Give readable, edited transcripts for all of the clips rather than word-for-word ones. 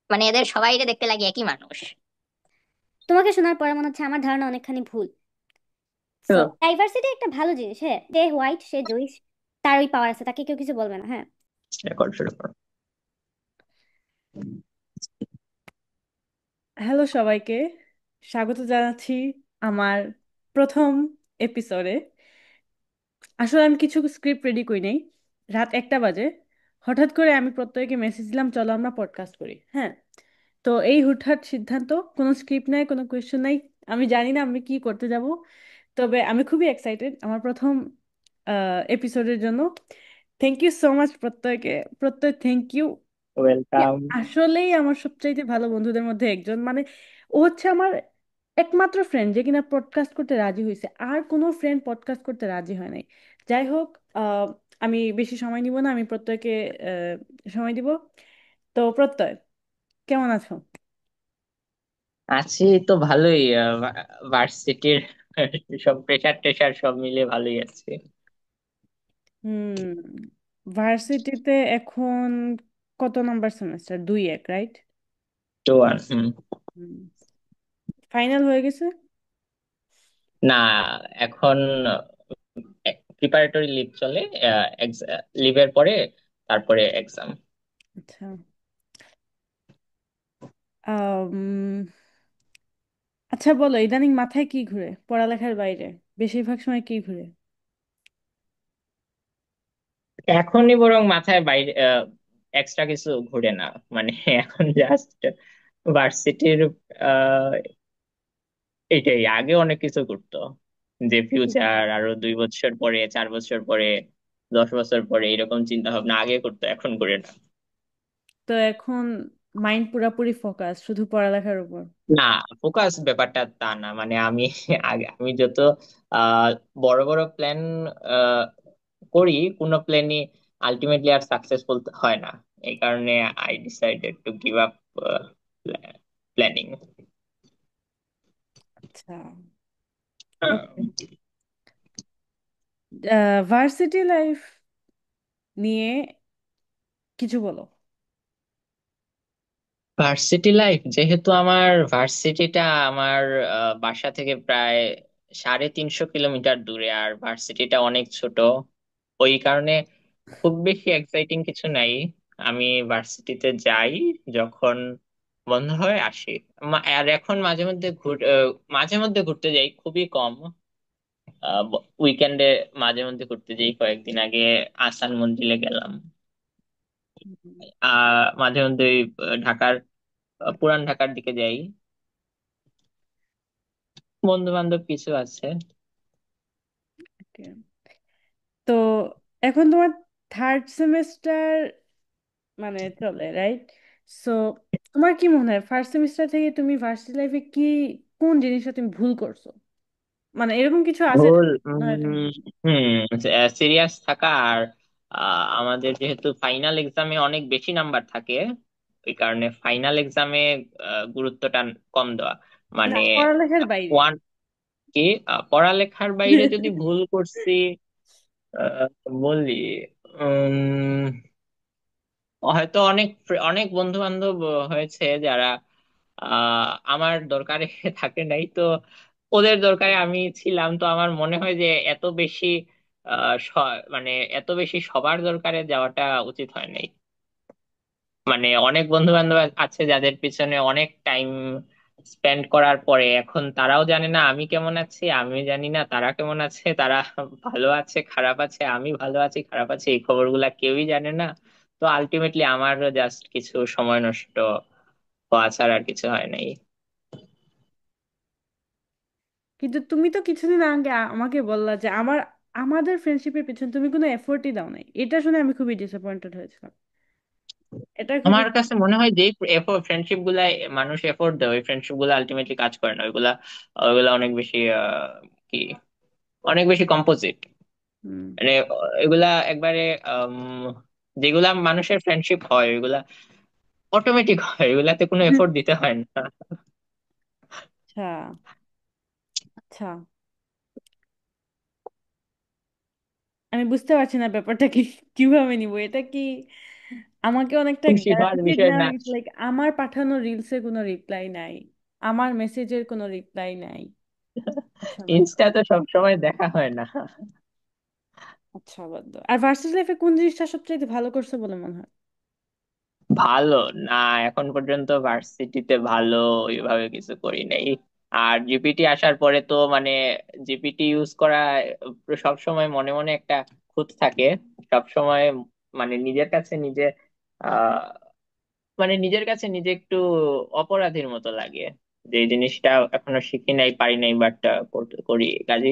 মানে এদের সবাইকে দেখতে লাগে একই মানুষ। তোমাকে শোনার পরে মনে হচ্ছে আমার ধারণা অনেকখানি ভুল। সো তো ডাইভার্সিটি একটা ভালো জিনিস, হ্যাঁ, যে হোয়াইট সে জুইস, তার ওই পাওয়ার আছে, তাকে কেউ কিছু বলবে না, হ্যাঁ। রেকর্ড শুরু করো। হ্যালো সবাইকে, স্বাগত জানাচ্ছি আমার প্রথম এপিসোডে। আসলে আমি কিছু স্ক্রিপ্ট রেডি করি নাই। রাত 1টা বাজে হঠাৎ করে আমি প্রত্যেককে মেসেজ দিলাম, চলো আমরা পডকাস্ট করি। হ্যাঁ, তো এই হুটহাট সিদ্ধান্ত, কোনো স্ক্রিপ্ট নাই, কোনো কোয়েশ্চেন নাই। আমি জানি না আমি কি করতে যাব, তবে আমি খুবই এক্সাইটেড আমার প্রথম এপিসোডের জন্য। থ্যাংক ইউ সো মাচ প্রত্যয়কে। Pratyay, thank you. ওয়েলকাম। আসলেই আমার সবচাইতে ভালো বন্ধুদের মধ্যে একজন, মানে ও হচ্ছে আমার একমাত্র ফ্রেন্ড যে কিনা পডকাস্ট করতে রাজি হয়েছে, আর কোনো ফ্রেন্ড পডকাস্ট করতে রাজি হয় নাই। যাই হোক, আহ, আমি বেশি সময় নিব না, আমি প্রত্যয়কে সময় দিব। তো প্রত্যয়, কেমন আছো? আছি তো ভালোই, ভার্সিটির সব প্রেশার টেশার সব মিলে ভালোই আছি। হুম, ভার্সিটিতে এখন কত নাম্বার সেমেস্টার? 2-1, রাইট? তো আর ফাইনাল হয়ে গেছে? না, এখন প্রিপারেটরি লিভ চলে। লিভের পরে তারপরে এক্সাম। আচ্ছা। আম, আচ্ছা বলো, ইদানিং মাথায় কি ঘুরে পড়ালেখার বাইরে? বেশিরভাগ সময় কি ঘুরে? এখনই বরং মাথায় বাইরে এক্সট্রা কিছু ঘুরে না। মানে এখন জাস্ট ভার্সিটির এটাই। আগে অনেক কিছু ঘুরতো, যে ফিউচার আরো 2 বছর পরে, 4 বছর পরে, 10 বছর পরে এরকম চিন্তা ভাবনা আগে করতো, এখন করে না। তো এখন মাইন্ড পুরাপুরি ফোকাস শুধু পড়ালেখার উপর? না, ফোকাস ব্যাপারটা তা না। মানে আমি আগে আমি যত আহ বড় বড় প্ল্যান করি, কোনো প্ল্যানই আলটিমেটলি আর সাকসেসফুল হয় না। এই কারণে I decided to give up planning. আচ্ছা, ওকে। ভার্সিটি লাইফ নিয়ে কিছু বলো। ভার্সিটি লাইফ, যেহেতু আমার ভার্সিটিটা আমার বাসা থেকে প্রায় 350 কিলোমিটার দূরে, আর ভার্সিটিটা অনেক ছোট, ওই কারণে খুব বেশি এক্সাইটিং কিছু নাই। আমি ভার্সিটিতে যাই যখন বন্ধ হয়, আসি। আর এখন মাঝে মধ্যে ঘুরতে যাই, খুবই কম। উইকেন্ডে মাঝে মধ্যে ঘুরতে যাই। কয়েকদিন আগে আসান মন্দিরে গেলাম। মাঝে মধ্যে ওই, ঢাকার পুরান ঢাকার দিকে যাই। বন্ধু বান্ধব কিছু আছে। ওকে, তো এখন তোমার থার্ড সেমেস্টার মানে চলে, রাইট? সো তোমার কি মনে হয় ফার্স্ট সেমিস্টার থেকে তুমি ভার্সিটি লাইফে কি, কোন জিনিসটা তুমি ভুল করছো? মানে এরকম কিছু আছে না? ভুল, মনে হয় তুমি হুম সিরিয়াস থাকা। আর আমাদের যেহেতু ফাইনাল এক্সামে অনেক বেশি নাম্বার থাকে, ওই কারণে ফাইনাল এক্সামে গুরুত্বটা কম দেওয়া। না, মানে পড়ালেখার বাইরে। ওয়ান কি পড়ালেখার বাইরে যদি ভুল করছি, বলি, উম হয়তো অনেক বন্ধু বান্ধব হয়েছে যারা আমার দরকারে থাকে নাই। তো ওদের দরকারে আমি ছিলাম। তো আমার মনে হয় যে এত বেশি মানে এত বেশি সবার দরকারে যাওয়াটা উচিত হয় নাই। মানে অনেক বন্ধু বান্ধব আছে যাদের পিছনে অনেক টাইম স্পেন্ড করার পরে এখন তারাও জানে না আমি কেমন আছি, আমি জানি না তারা কেমন আছে। তারা ভালো আছে, খারাপ আছে, আমি ভালো আছি, খারাপ আছি, এই খবরগুলা কেউই জানে না। তো আলটিমেটলি আমারও জাস্ট কিছু সময় নষ্ট হওয়া ছাড়া আর কিছু হয় নাই। কিন্তু তুমি তো কিছুদিন আগে আমাকে বললা যে আমাদের ফ্রেন্ডশিপের পিছনে তুমি কোনো এফোর্টই দাও নাই। এটা শুনে আমি খুবই ডিসঅ্যাপয়েন্টেড হয়েছিলাম। এটা খুবই আমার কাছে মনে হয় যে ফ্রেন্ডশিপ গুলা মানুষ এফোর্ট দেয়, ওই ফ্রেন্ডশিপ গুলা আলটিমেটলি কাজ করে না। ওইগুলা ওইগুলা অনেক বেশি কি অনেক বেশি কম্পোজিট। হুম। মানে এগুলা একবারে আম, যেগুলা মানুষের ফ্রেন্ডশিপ হয় ওইগুলা অটোমেটিক হয়, এগুলাতে কোনো এফোর্ট দিতে হয় না। আচ্ছা, আচ্ছা, আমি বুঝতে পারছি না ব্যাপারটা কি, কিভাবে নিব এটা কি? আমাকে অনেকটা খুশি হওয়ার গ্যারান্টেড বিষয় না, না। লাইক আমার পাঠানো রিলসে কোনো রিপ্লাই নাই, আমার মেসেজের কোনো রিপ্লাই নাই। আচ্ছা বাদ দাও। ইনস্টা তো সবসময় দেখা হয় না। আচ্ছা বাদ দাও। আর ভার্সিটি লাইফে কোন জিনিসটা সবচেয়ে ভালো করছে বলে মনে হয়? ভালো না, এখন পর্যন্ত ভার্সিটিতে ভালো ওইভাবে কিছু করি নাই। আর জিপিটি আসার পরে তো মানে জিপিটি ইউজ করা সব সময় মনে মনে একটা খুঁত থাকে সব সময়। মানে নিজের কাছে নিজে আহ মানে নিজের কাছে নিজে একটু অপরাধীর মতো লাগে যে এই জিনিসটা এখনো শিখি নাই পারি নাই, বাট করি কাজে।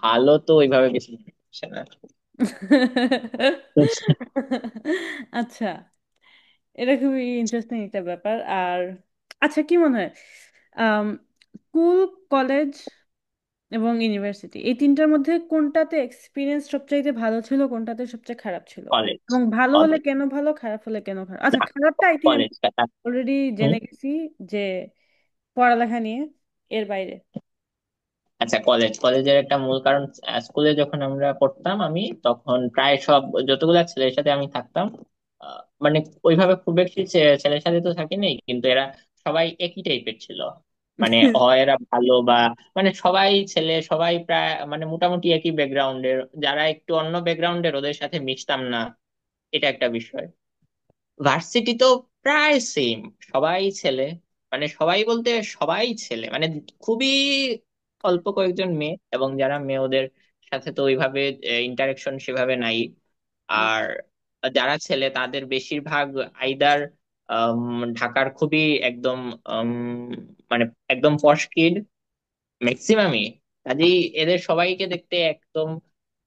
ভালো তো ওইভাবে কিছু মনে হচ্ছে না। আচ্ছা, এটা খুবই ইন্টারেস্টিং একটা ব্যাপার। আর আচ্ছা, কি মনে হয় স্কুল, কলেজ এবং ইউনিভার্সিটি, এই তিনটার মধ্যে কোনটাতে এক্সপিরিয়েন্স সবচাইতে ভালো ছিল, কোনটাতে সবচেয়ে খারাপ ছিল? কলেজ। এবং ভালো হলে কলেজ। কেন ভালো, খারাপ হলে কেন খারাপ? আচ্ছা, খারাপটা আই থিঙ্ক আমি কলেজটা। অলরেডি জেনে গেছি, যে পড়ালেখা নিয়ে, এর বাইরে। আচ্ছা, কলেজের একটা মূল কারণ, স্কুলে যখন আমরা পড়তাম আমি তখন প্রায় সব যতগুলা ছেলের সাথে আমি থাকতাম, মানে ওইভাবে খুব বেশি ছেলের সাথে তো থাকিনি, কিন্তু এরা সবাই একই টাইপের ছিল। মানে হয় এরা ভালো বা মানে সবাই ছেলে, সবাই প্রায় মানে মোটামুটি একই ব্যাকগ্রাউন্ডের। যারা একটু অন্য ব্যাকগ্রাউন্ডের ওদের সাথে মিশতাম না, এটা একটা বিষয়। ভার্সিটি তো প্রায় সেম, সবাই ছেলে। মানে সবাই বলতে সবাই ছেলে, মানে খুবই অল্প কয়েকজন মেয়ে, এবং যারা মেয়ে ওদের সাথে তো ওইভাবে ইন্টারেকশন সেভাবে নাই। আর যারা ছেলে তাদের বেশিরভাগ আইদার ঢাকার খুবই একদম উম, মানে একদম পশ কিড ম্যাক্সিমামই। কাজেই এদের সবাইকে দেখতে একদম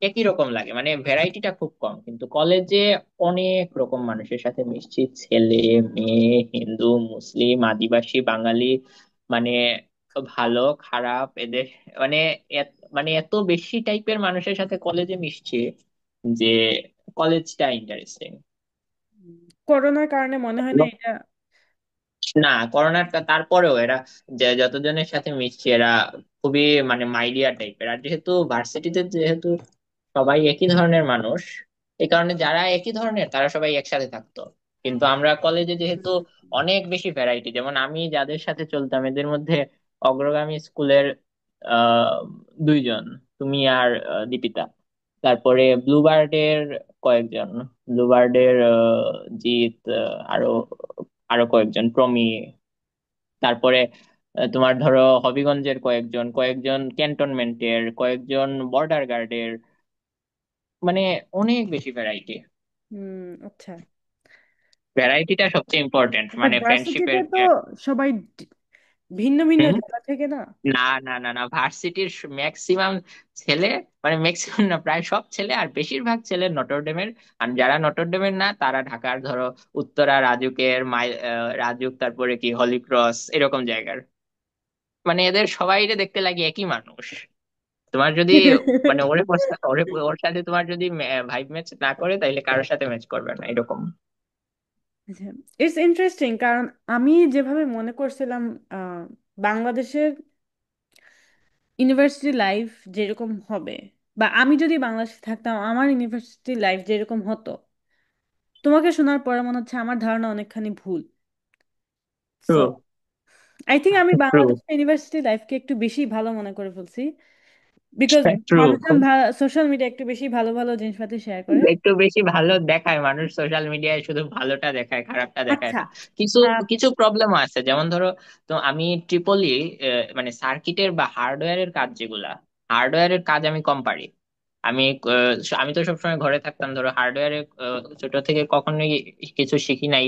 একই রকম লাগে, মানে ভ্যারাইটিটা খুব কম। কিন্তু কলেজে অনেক রকম মানুষের সাথে মিশছি, ছেলে, মেয়ে, হিন্দু, মুসলিম, আদিবাসী, বাঙালি, মানে ভালো খারাপ এদের, মানে মানে এত বেশি টাইপের মানুষের সাথে কলেজে মিশছি যে কলেজটা ইন্টারেস্টিং। করোনার কারণে মনে হয় না এটা? না, করোনার তারপরেও এরা যে যতজনের সাথে মিশছে এরা খুবই মানে মাইডিয়া টাইপের। আর যেহেতু ভার্সিটিতে যেহেতু সবাই একই ধরনের মানুষ, এই কারণে যারা একই ধরনের তারা সবাই একসাথে থাকতো। কিন্তু আমরা কলেজে যেহেতু অনেক বেশি ভ্যারাইটি, যেমন আমি যাদের সাথে চলতাম এদের মধ্যে অগ্রগামী স্কুলের আহ দুইজন, তুমি আর দীপিতা। তারপরে ব্লুবার্ডের কয়েকজন, ব্লুবার্ডের জিৎ, আরো আরো কয়েকজন, প্রমি। তারপরে তোমার ধরো হবিগঞ্জের কয়েকজন, কয়েকজন ক্যান্টনমেন্টের, কয়েকজন বর্ডার গার্ডের, মানে অনেক বেশি ভ্যারাইটি। আচ্ছা। ভ্যারাইটিটা সবচেয়ে ইম্পর্টেন্ট বাট মানে ফ্রেন্ডশিপের। ভার্সিটিতে তো সবাই ভিন্ন ভিন্ন জায়গা থেকে না? না না না না, ভার্সিটির ম্যাক্সিমাম ছেলে, মানে ম্যাক্সিমাম না প্রায় সব ছেলে, আর বেশিরভাগ ছেলে নটরডেমের। আর যারা নটরডেমের না তারা ঢাকার ধরো উত্তরা, রাজুকের রাজুক, তারপরে কি হলিক্রস, এরকম জায়গার। মানে এদের সবাই দেখতে লাগে একই মানুষ। তোমার যদি মানে ওর সাথে তোমার যদি ভাইব ম্যাচ না করে তাইলে কারোর সাথে ম্যাচ করবে না, এরকম। ইটস ইন্টারেস্টিং, কারণ আমি যেভাবে মনে করছিলাম আহ, বাংলাদেশের ইউনিভার্সিটি লাইফ যেরকম হবে, বা আমি যদি বাংলাদেশে থাকতাম আমার ইউনিভার্সিটি লাইফ যেরকম হতো, তোমাকে শোনার পরে মনে হচ্ছে আমার ধারণা অনেকখানি ভুল। ট্রু। সো আই থিঙ্ক আমি ট্রু। বাংলাদেশের ইউনিভার্সিটি লাইফকে একটু বেশি ভালো মনে করে ফেলছি, বিকজ ট্রু। মানুষজন সোশ্যাল মিডিয়া একটু বেশি ভালো ভালো জিনিসপাতি শেয়ার করে। একটু বেশি ভালো দেখায় মানুষ সোশ্যাল মিডিয়ায়, শুধু ভালোটা দেখায়, খারাপটা দেখায় আচ্ছা। না। কিছু আহ, কিছু প্রবলেমও আছে, যেমন ধরো, তো আমি ট্রিপলি মানে সার্কিটের বা হার্ডওয়্যারের কাজ, যেগুলা হার্ডওয়্যারের কাজ আমি কম পারি। আমি আমি তো সবসময় ঘরে থাকতাম, ধরো হার্ডওয়্যারে ছোট থেকে কখনোই কিছু শিখি নাই,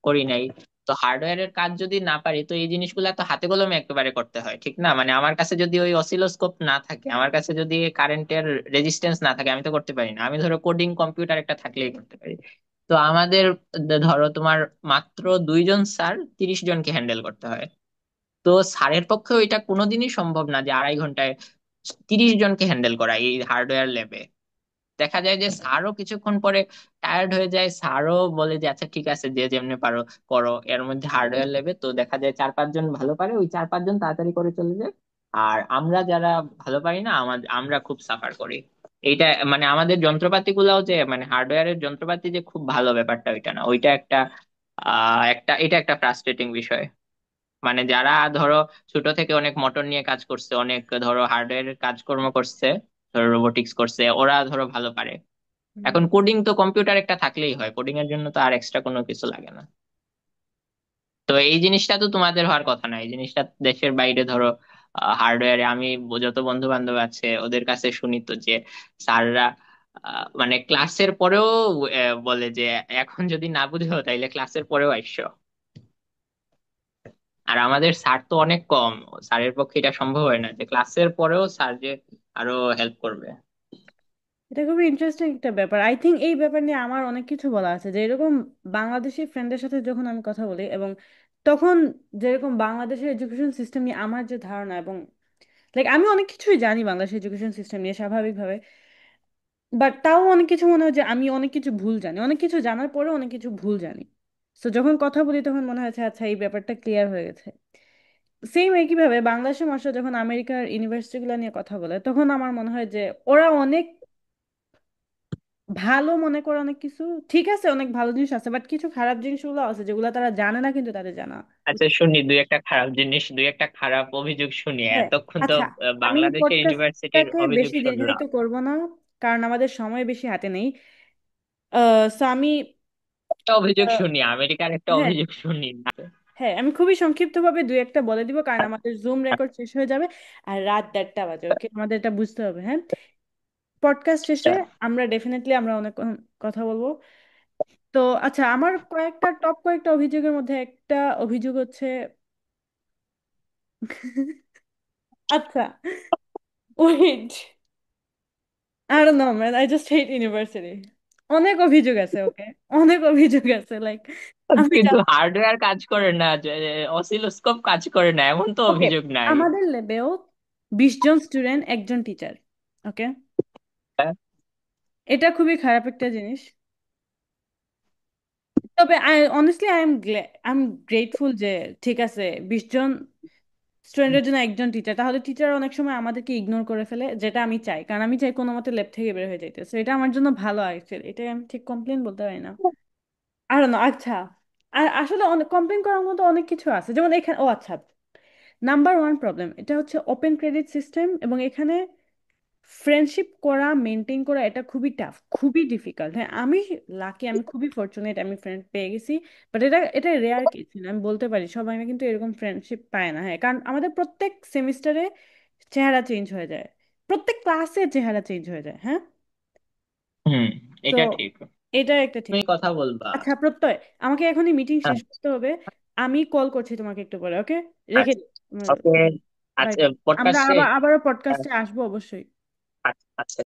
করি নাই। তো হার্ডওয়্যারের কাজ যদি না পারি তো এই জিনিসগুলো তো হাতে কলমে একেবারে করতে হয়, ঠিক না? মানে আমার কাছে যদি ওই অসিলোস্কোপ না থাকে, আমার কাছে যদি কারেন্টের রেজিস্ট্যান্স না থাকে, আমি তো করতে পারি না। আমি ধরো কোডিং কম্পিউটার একটা থাকলেই করতে পারি। তো আমাদের ধরো তোমার মাত্র 2জন স্যার 30 জনকে হ্যান্ডেল করতে হয়। তো স্যারের পক্ষে ওইটা কোনোদিনই সম্ভব না যে 2.5 ঘন্টায় 30 জনকে হ্যান্ডেল করা এই হার্ডওয়্যার ল্যাবে। দেখা যায় যে স্যারও কিছুক্ষণ পরে টায়ার্ড হয়ে যায়, স্যারও বলে যে আচ্ছা ঠিক আছে, যে যেমনি পারো করো। এর মধ্যে হার্ডওয়্যার লেবে তো দেখা যায় 4-5 জন ভালো পারে, ওই 4-5 জন তাড়াতাড়ি করে চলে যায়। আর আমরা যারা ভালো পারি না, আমরা খুব সাফার করি। এইটা মানে আমাদের যন্ত্রপাতি গুলাও যে মানে হার্ডওয়্যারের যন্ত্রপাতি যে খুব ভালো ব্যাপারটা ওইটা না, ওইটা একটা এটা একটা ফ্রাস্ট্রেটিং বিষয়। মানে যারা ধরো ছোট থেকে অনেক মোটর নিয়ে কাজ করছে, অনেক ধরো হার্ডওয়্যারের কাজকর্ম করছে, ধরো রোবোটিক্স করছে, ওরা ধরো ভালো পারে। হুম। এখন কোডিং তো কম্পিউটার একটা থাকলেই হয়, কোডিং এর জন্য তো আর এক্সট্রা কোনো কিছু লাগে না। তো এই জিনিসটা তো তোমাদের হওয়ার কথা না, এই জিনিসটা দেশের বাইরে ধরো হার্ডওয়্যারে আমি যত বন্ধু বান্ধব আছে ওদের কাছে শুনি তো যে স্যাররা মানে ক্লাসের পরেও বলে যে এখন যদি না বুঝো তাইলে ক্লাসের পরেও আইসো। আর আমাদের স্যার তো অনেক কম, স্যারের পক্ষে এটা সম্ভব হয় না যে ক্লাসের পরেও স্যার যে আরো হেল্প করবে। এটা খুবই ইন্টারেস্টিং একটা ব্যাপার। আই থিঙ্ক এই ব্যাপার নিয়ে আমার অনেক কিছু বলা আছে, যে এরকম বাংলাদেশি ফ্রেন্ডের সাথে যখন আমি কথা বলি, এবং তখন যেরকম বাংলাদেশের এডুকেশন সিস্টেম নিয়ে আমার যে ধারণা, এবং লাইক আমি অনেক কিছুই জানি বাংলাদেশের এডুকেশন সিস্টেম নিয়ে স্বাভাবিকভাবে, বাট তাও অনেক কিছু মনে হয় যে আমি অনেক কিছু ভুল জানি, অনেক কিছু জানার পরেও অনেক কিছু ভুল জানি। তো যখন কথা বলি তখন মনে হয়েছে আচ্ছা এই ব্যাপারটা ক্লিয়ার হয়ে গেছে। সেম একইভাবে বাংলাদেশের মানুষরা যখন আমেরিকার ইউনিভার্সিটিগুলো নিয়ে কথা বলে, তখন আমার মনে হয় যে ওরা অনেক ভালো মনে করে অনেক কিছু, ঠিক আছে অনেক ভালো জিনিস আছে, বাট কিছু খারাপ জিনিসগুলো আছে যেগুলো তারা জানে না কিন্তু তাদের জানা আচ্ছা উচিত। শুনি দুই একটা খারাপ জিনিস, দুই একটা খারাপ অভিযোগ শুনি, হ্যাঁ। এতক্ষণ তো আচ্ছা, আমি বাংলাদেশের ইউনিভার্সিটির পডকাস্টটাকে অভিযোগ বেশি শুনলাম। দীর্ঘায়িত করব না, কারণ আমাদের সময় বেশি হাতে নেই। সো আমি একটা অভিযোগ আহ, শুনি, আমেরিকার একটা হ্যাঁ, অভিযোগ শুনি। হ্যাঁ, আমি খুবই সংক্ষিপ্তভাবে দুই একটা বলে দিব, কারণ আমাদের জুম রেকর্ড শেষ হয়ে যাবে আর রাত 1:30 বাজে। ওকে, আমাদের এটা বুঝতে হবে। হ্যাঁ, পডকাস্ট শেষে আচ্ছা। আমরা অনেক কথা বলবো। তো আচ্ছা, আমার কয়েকটা অভিযোগের মধ্যে একটা অভিযোগ হচ্ছে আচ্ছা, wait, I don't know man, I just hate university. অনেক অভিযোগ আছে, ওকে, অনেক অভিযোগ আছে, লাইক আমি কিন্তু হার্ডওয়্যার কাজ করে না, অসিলোস্কোপ কাজ করে না, এমন তো ওকে, অভিযোগ নাই। আমাদের ল্যাবেও 20 জন স্টুডেন্ট, একজন টিচার। ওকে, এটা খুবই খারাপ একটা জিনিস। তবে আই এম গ্রেটফুল যে ঠিক আছে, 20 জন স্টুডেন্টের জন্য একজন টিচার, তাহলে টিচার অনেক সময় আমাদেরকে ইগনোর করে ফেলে, যেটা আমি চাই, কারণ আমি চাই কোনো মতে ল্যাব থেকে বের হয়ে যাইতে। So এটা আমার জন্য ভালো অ্যাকচুয়ালি, এটা আমি ঠিক কমপ্লেন বলতে পারি না। আর না, আচ্ছা, আর আসলে অনেক কমপ্লেন করার মতো অনেক কিছু আছে, যেমন এখানে, ও আচ্ছা, নাম্বার ওয়ান প্রবলেম এটা হচ্ছে ওপেন ক্রেডিট সিস্টেম, এবং এখানে ফ্রেন্ডশিপ করা, মেনটেন করা, এটা খুবই টাফ, খুবই ডিফিকাল্ট। হ্যাঁ, আমি লাকি, আমি খুবই ফর্চুনেট, আমি ফ্রেন্ড পেয়ে গেছি, বাট এটা রেয়ার কেস, আমি বলতে পারি সবাই কিন্তু এরকম ফ্রেন্ডশিপ পায় না। হ্যাঁ, কারণ আমাদের প্রত্যেক সেমিস্টারে চেহারা চেঞ্জ হয়ে যায়, প্রত্যেক ক্লাসে চেহারা চেঞ্জ হয়ে যায়। হ্যাঁ, হুম, তো এটা ঠিক। এটা একটা ঠিক। তুমি কথা বলবা। আচ্ছা প্রত্যয়, আমাকে এখনই মিটিং হ্যাঁ, শেষ করতে হবে, আমি কল করছি তোমাকে একটু পরে। ওকে, রেখে আচ্ছা। ওকে। বাই আচ্ছা বাই। আমরা পডকাস্টে। আবারও পডকাস্টে আসবো অবশ্যই। আচ্ছা।